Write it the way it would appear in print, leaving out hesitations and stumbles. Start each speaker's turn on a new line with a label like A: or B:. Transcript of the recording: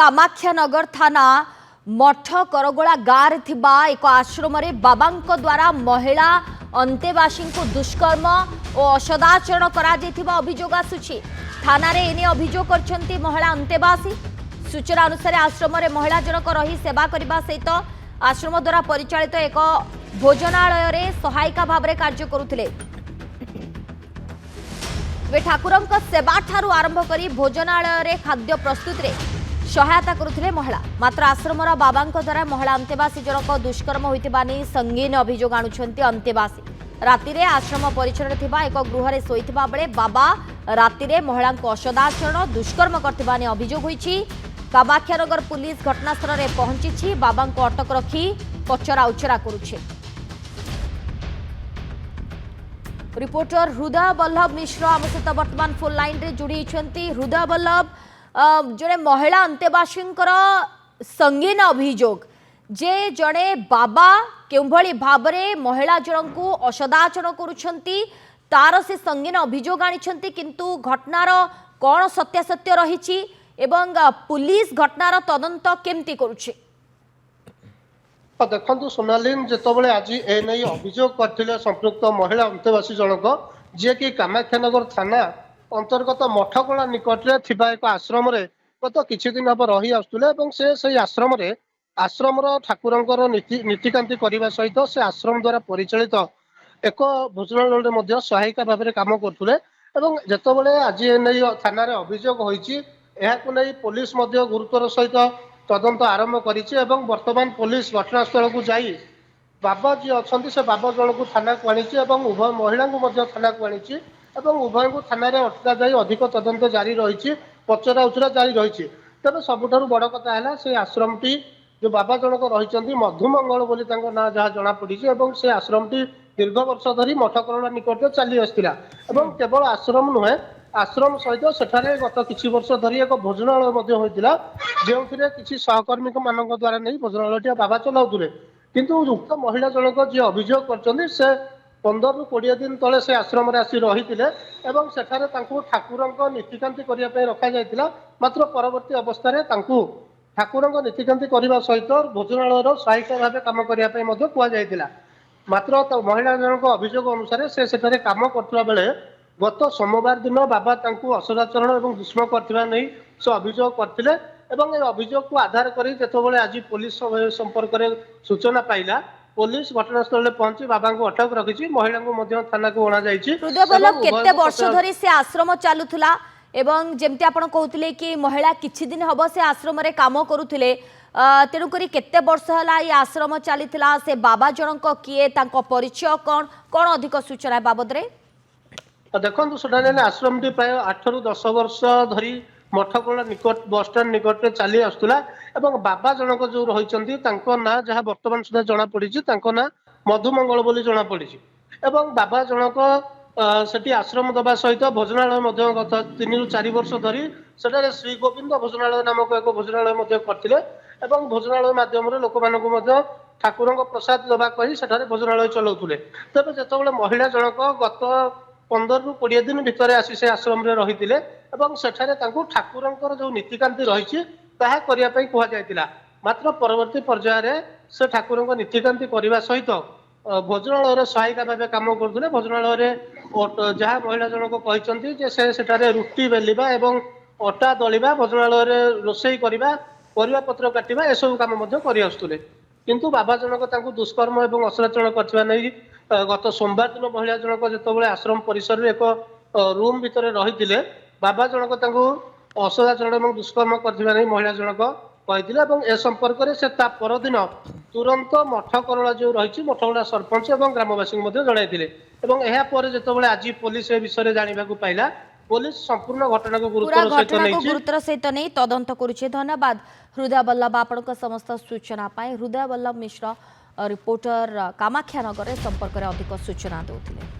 A: कामाख्यानगर थाना मठ करगोला गाँव में एक आश्रम बाबा द्वारा महिला अंतेवासी को दुष्कर्म और असदाचरण करा अभियोग आसुछि। थाना रे एने अभियोग करछंती महिला अंतेवासी। सूचना अनुसार आश्रम रे महिला जनक रही सेवा करने सहित आश्रम द्वारा परिचालित एक भोजनालय रे सहायिका भाव में कार्य करुथिले। वे ठाकुरं सेवा ठारू आरंभ करी भोजनालय रे खाद्य प्रस्तुत रे सहायता करुथिले महिला। मात्र आश्रमर बाबा द्वारा महिला अंतेवासी जनक दुष्कर्म होइतिबा नै संगीन अभियोग आणुछंती अंतेवासी। राति रे आश्रम परिसर थिबा एक गृह रे सोइथिबा बेले बाबा राति रे महिला असदाचरण दुष्कर्म करथिबा नै अभियोग होइछि। कामाख्यानगर पुलिस घटनास्थल रे पहुंची बाबा को अटक रखी पचरा उचरा करुछे। रिपोर्टर हृदय बल्लभ मिश्र आम सहित वर्तमान फोन लाइन रे जोड़ी होती। हृदय बल्लभ जड़े महिला अंतेवासी संगीन अभियोग जे जड़े बाबा केउभली भाबरे महिला जन को असदाचरण करुछंती तार से संगीन अभियोग आनिछंती, किंतु घटनार कौन सत्यासत्य रही एवं पुलिस घटनार तदंत केमती करुछे?
B: देखु सोनालीन जितेबाला आज एने अभियोग करते संपृक्त महिला अंतेवासी जनक जी कि कामाख्यानगर थाना अंतर्गत मठकला निकट एक आश्रम गत किछि दिन हम रही आसुले से आश्रम ठाकुर नीतिकांति करने सहित से आश्रम द्वारा परिचालित एक भोजनालय सहायिका भाव में कम करते जितेबाला आज एने थाना अभियोग होती पुलिस गुरुत्वर सहित तदंत आरंभ करी वर्तमान पुलिस घटनास्थल को जाई बाबा जी अच्छा से बाबा जन को थाना को आनी उभय महिला को थाना को आनी उभय को थाना अटका जाए अधिक तदंत जारी रही पचरा उचरा जारी रही। तेज सबुठ बड़ कथा है से आश्रम टी जो बाबा जनक रही मधुमंगल बोली ना जहाँ जना पड़ी से आश्रम टी दीर्घ वर्ष धरी मठकरला निकट चली आसला केवल आश्रम नुहे आश्रम सहित सेठारे गत किछि वर्ष धरी एक भोजनालय होता जो किसी सहकर्मी मान द्वारा नहीं भोजनालय बाबा चलाउले किंतु उक्त महिला जनक जी अभियोग कर से 15 ରୁ 20 दिन तले से आश्रम आसी रही सेठारे ठाकुर नीतिकांति करने रखा जाइतिला। मात्र परवर्ती अवस्था ठाकुर नीतिकांति करने सहित भोजनालय सहायिका भाव कम करने कहुला। मात्र महिला जनक अभियोग अनुसार से सेठारे काम करथिबा बेले गत सोमवार दिन बाबा असदाचरण और दुष्कर्म करथिबा नै से अभियोग करथिले अभियोग को आधार करी जेतबेले आज पुलिस संपर्क में सूचना पाइला पुलिस घटनास्थल में पहुंची बाबा को अटक रखी महिला को थाना को अणा जाइछि।
A: हृदय बल्लभ केते वर्ष धरी से आश्रम चालुथला एवं जेमती आपण कहउतले कि महिला किछि दिन हबो से आश्रम रे काम करूथिले तेणु करी केते वर्ष हला ये आश्रम चलीथिला से बाबा जनक किए तांको परिचय कोन कोन अधिक सूचना बाबद रे?
B: देखो सुधाने आश्रम टी प्राय 8 ରୁ 10 वर्ष धरी मठकला निकट बस स्टैंड निकट चली आसुला बाबा जनक जो रही ना जहाँ वर्तमान सुधा जना पड़ी ना मधुमंगल बोली जना पड़ी बाबा जनक सेठी आश्रम दबा सहित भोजनालय गत 3 ରୁ 4 वर्ष धरी सेठारे श्री गोविंद भोजनालय नामक एक भोजनालय करथिले भोजनालय माध्यम लोक मानक ठाकुर प्रसाद दबा कही सेठारे भोजनालय चलाउथुले। तबे जेतेबेले महिला जनक गत 15 ରୁ 20 दिन भितर आसी से आश्रम रे रहितिले सेठारे ठाकुर जो नीतिकांति रही कहुला। मात्र परवर्ती पर्यायर से ठाकुर नीतिकांति करने सहित भोजनालय सहायिका भाव कम करते भोजनालय जहाँ महिला जनक कहते से रुटी बेलिबा एवं अटा दलिबा भोजनालय रोषे करवा परिवा पत्र काटिबा एसबू कम कर किंतु बाबा जनक दुष्कर्म और असदाचरण कर गत सोमवार दिन महिला जनक जितेबाला आश्रम परिसर एक रूम भितर रही बाबा जनक असदाचरण और दुष्कर्म कर महिला जनक कहते ए संपर्क में से परदिन तुरंत मठकरला जो रही मठकला सरपंच और ग्रामवासी जनते जितेबाला आज पुलिस ए विषय जानवा पाइला पुलिस संपूर्ण घटना को
A: गुरुत्वर सहित नहीं तदंत करुछे। धन्यवाद हृदय बल्लभ आपनक समस्त सूचना पाए। हृदय बल्लभ मिश्र रिपोर्टर कामाख्यानगर संपर्क में अधिक सूचना देउथिले।